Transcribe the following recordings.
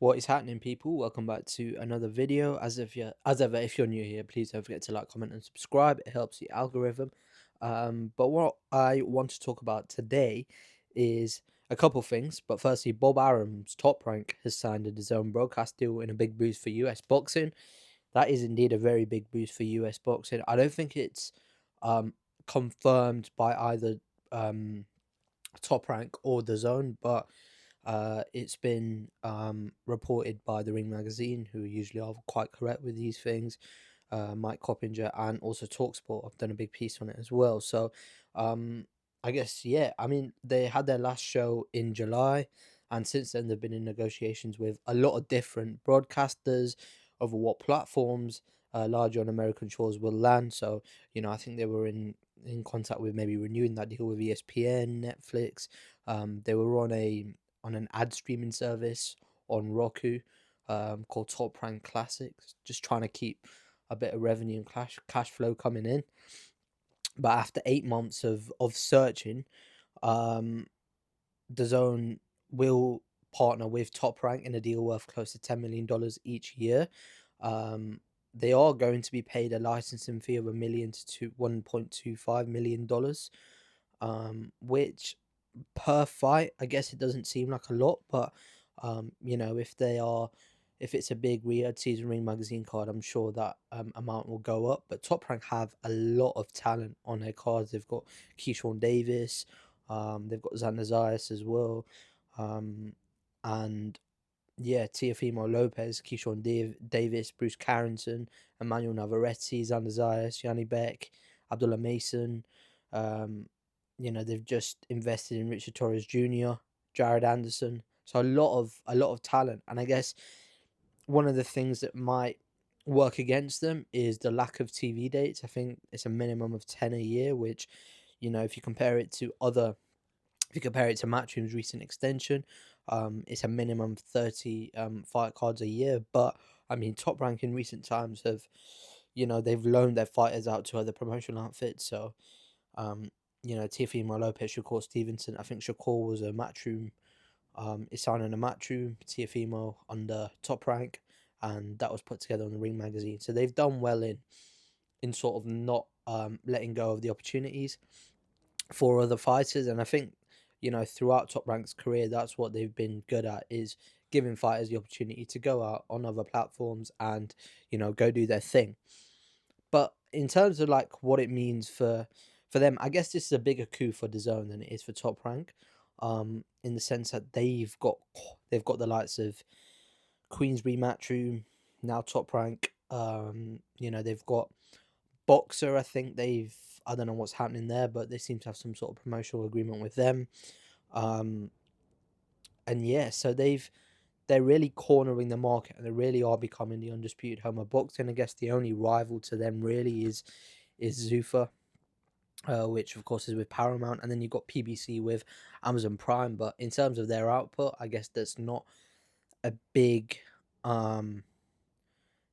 What is happening, people? Welcome back to another video. As ever, if you're new here, please don't forget to like, comment, and subscribe. It helps the algorithm. But what I want to talk about today is a couple things. But firstly, Bob Arum's Top Rank has signed a DAZN broadcast deal in a big boost for US boxing. That is indeed a very big boost for US boxing. I don't think it's um, confirmed by either um, Top Rank or DAZN, but it's been reported by the Ring Magazine, who usually are quite correct with these things. Mike Coppinger and also Talksport have done a big piece on it as well. So um, I guess, yeah, I mean, they had their last show in July, and since then they've been in negotiations with a lot of different broadcasters over what platforms larger on American shores will land. So, I think they were in contact with maybe renewing that deal with ESPN, Netflix. They were on an ad streaming service on Roku called Top Rank Classics, just trying to keep a bit of revenue and cash flow coming in. But after 8 months of searching, um, the Zone will partner with Top Rank in a deal worth close to $10 million each year. Um, they are going to be paid a licensing fee of $1 million to $1.25 million, which per fight, I guess it doesn't seem like a lot, but if it's a big Riyadh Season Ring magazine card, I'm sure that amount will go up. But Top Rank have a lot of talent on their cards. They've got Keyshawn Davis, they've got Xander Zayas as well, and yeah, Teofimo Lopez, Davis, Bruce Carrington, Emmanuel Navarrete, Xander Zayas, Yanni Beck, Abdullah Mason. Um, they've just invested in Richard Torres Jr., Jared Anderson. So a lot of talent. And I guess one of the things that might work against them is the lack of TV dates. I think it's a minimum of 10 a year, which, if you compare it to Matchroom's recent extension, it's a minimum 30 fight cards a year. But I mean, Top Rank in recent times they've loaned their fighters out to other promotional outfits. So, um, Teofimo Lopez, Shakur Stevenson. I think Shakur was a Matchroom, is signing a Matchroom, Teofimo under Top Rank, and that was put together on the Ring magazine. So they've done well in sort of not letting go of the opportunities for other fighters. And I think, throughout Top Rank's career, that's what they've been good at, is giving fighters the opportunity to go out on other platforms and, go do their thing. But in terms of like what it means for them, I guess this is a bigger coup for DAZN than it is for Top Rank. In the sense that they've got the likes of Queensbury Matchroom, now Top Rank. They've got Boxer. I don't know what's happening there, but they seem to have some sort of promotional agreement with them. Um, and yeah, so they're really cornering the market, and they really are becoming the undisputed home of boxing. I guess the only rival to them really is Zuffa, which of course is with Paramount, and then you've got PBC with Amazon Prime. But in terms of their output, I guess that's not a big, um,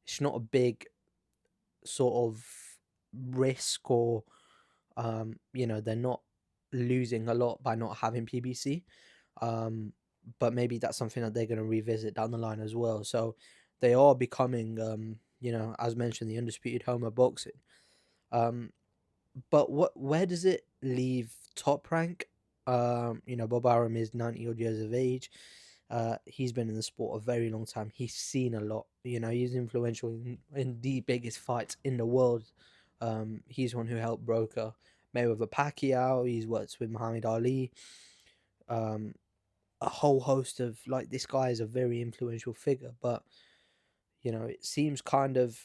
it's not a big sort of risk, or they're not losing a lot by not having PBC. Um, but maybe that's something that they're going to revisit down the line as well. So they are becoming, as mentioned, the undisputed home of boxing. Um, but where does it leave Top Rank? Bob Arum is 90 odd years of age. He's been in the sport a very long time. He's seen a lot. He's influential in the biggest fights in the world. He's one who helped broker Mayweather Pacquiao. He's worked with Muhammad Ali. Um, a whole host of, like, this guy is a very influential figure. But it seems kind of,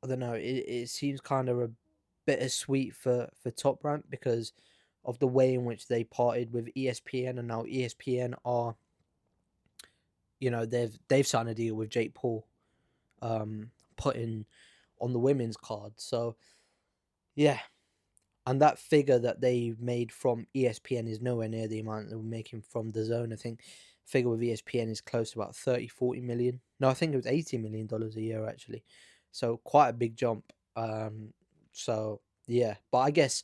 I don't know. It seems kind of a bittersweet for Top Rank because of the way in which they parted with ESPN, and now ESPN are, they've signed a deal with Jake Paul, putting on the women's card. So yeah, and that figure that they made from ESPN is nowhere near the amount they were making from the Zone. I think figure with ESPN is close to about 30-40 million. No, I think it was $80 million a year actually. So quite a big jump. So yeah, but I guess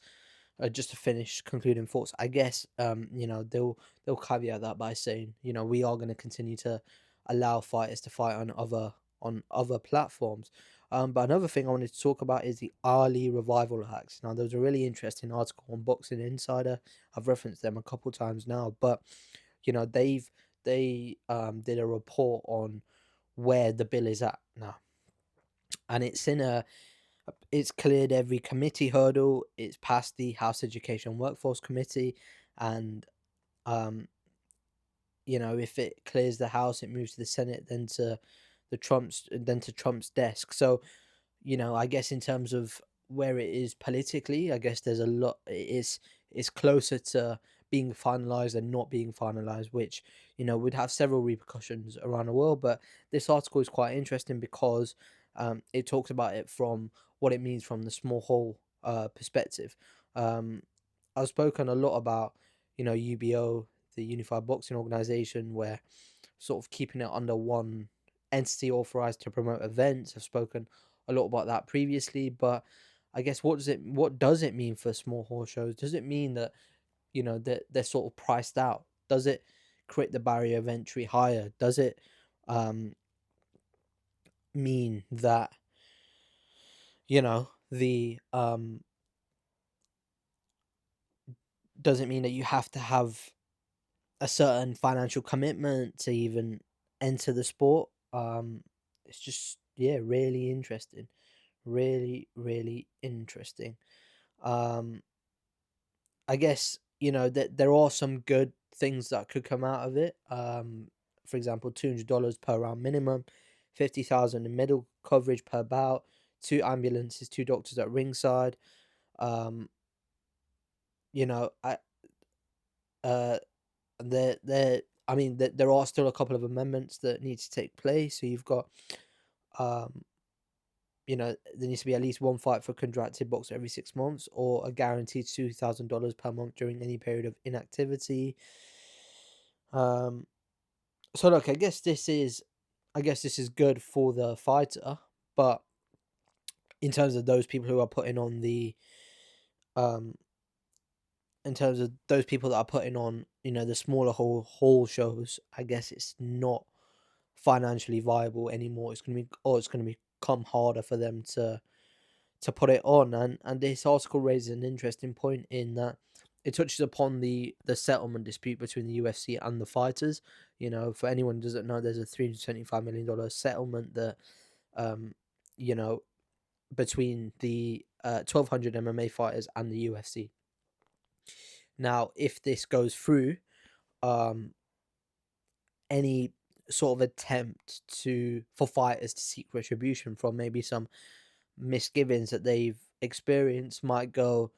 just to finish concluding thoughts, I guess they'll caveat that by saying, we are going to continue to allow fighters to fight on other platforms. But another thing I wanted to talk about is the Ali revival hacks. Now, there was a really interesting article on Boxing Insider. I've referenced them a couple times now, but they did a report on where the bill is at now, and it's cleared every committee hurdle. It's passed the House Education Workforce Committee, and um, if it clears the House, it moves to the Senate, then to Trump's desk. So, I guess in terms of where it is politically, I guess there's a lot. It's closer to being finalized and not being finalized, which would have several repercussions around the world. But this article is quite interesting because it talks about it from what it means from the small whole perspective. Um, I've spoken a lot about UBO, the Unified Boxing Organization, where sort of keeping it under one entity authorized to promote events. I've spoken a lot about that previously, but I guess what does it mean for small horse shows? Does it mean that that they're sort of priced out? Does it create the barrier of entry higher? Does it um mean that the does it mean that you have to have a certain financial commitment to even enter the sport? It's just, yeah, really interesting. Really, really interesting. Um, I guess, that there are some good things that could come out of it. For example, $200 per round minimum, 50,000 in medical coverage per bout, two ambulances, two doctors at ringside. Um, I uh I mean, there are still a couple of amendments that need to take place. So you've got, um, there needs to be at least one fight for contracted boxer every 6 months, or a guaranteed $2,000 per month during any period of inactivity. Um, so look, I guess this is good for the fighter, but in terms of those people who are putting on um, in terms of those people that are putting on, the smaller hall shows, I guess it's not financially viable anymore. It's gonna become harder for them to put it on. And this article raises an interesting point in that it touches upon the settlement dispute between the UFC and the fighters. For anyone who doesn't know, there's a $375 million settlement that um you know between the 1200 MMA fighters and the UFC. Now, if this goes through, um any sort of attempt to for fighters to seek retribution from maybe some misgivings that they've experienced might go,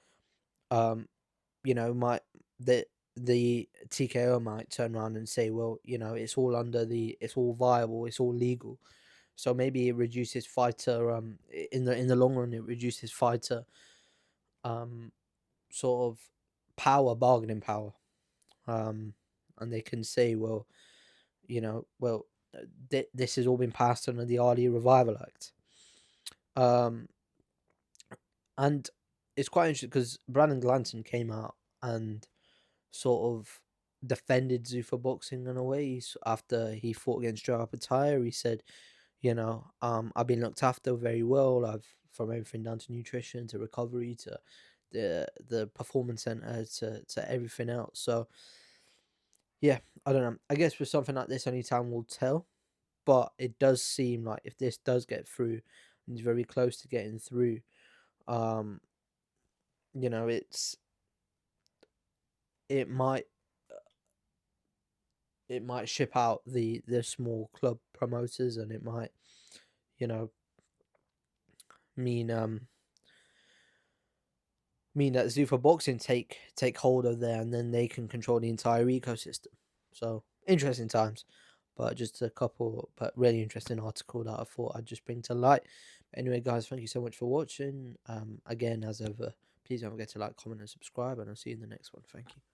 um might the TKO might turn around and say, well, it's all viable, it's all legal. So maybe it reduces fighter in the long run, it reduces fighter um sort of bargaining power. um and they can say, well, this has all been passed under the Ali Revival Act. Um, and it's quite interesting because Brandon Glanton came out and sort of defended Zuffa Boxing in a way. After he fought against Joe Apataya, he said, I've been looked after very well. I've From everything down to nutrition to recovery to the performance center to everything else. So yeah, I don't know. I guess with something like this, only time will tell. But it does seem like if this does get through, and it's very close to getting through, um, you know, it's it might it might ship out the small club promoters, and it might, you know, mean mean that Zuffa Boxing take hold of there, and then they can control the entire ecosystem. So interesting times, but just a couple, but really interesting article that I thought I'd just bring to light. Anyway, guys, thank you so much for watching. Again, as ever, please don't forget to like, comment, and subscribe, and I'll see you in the next one. Thank you.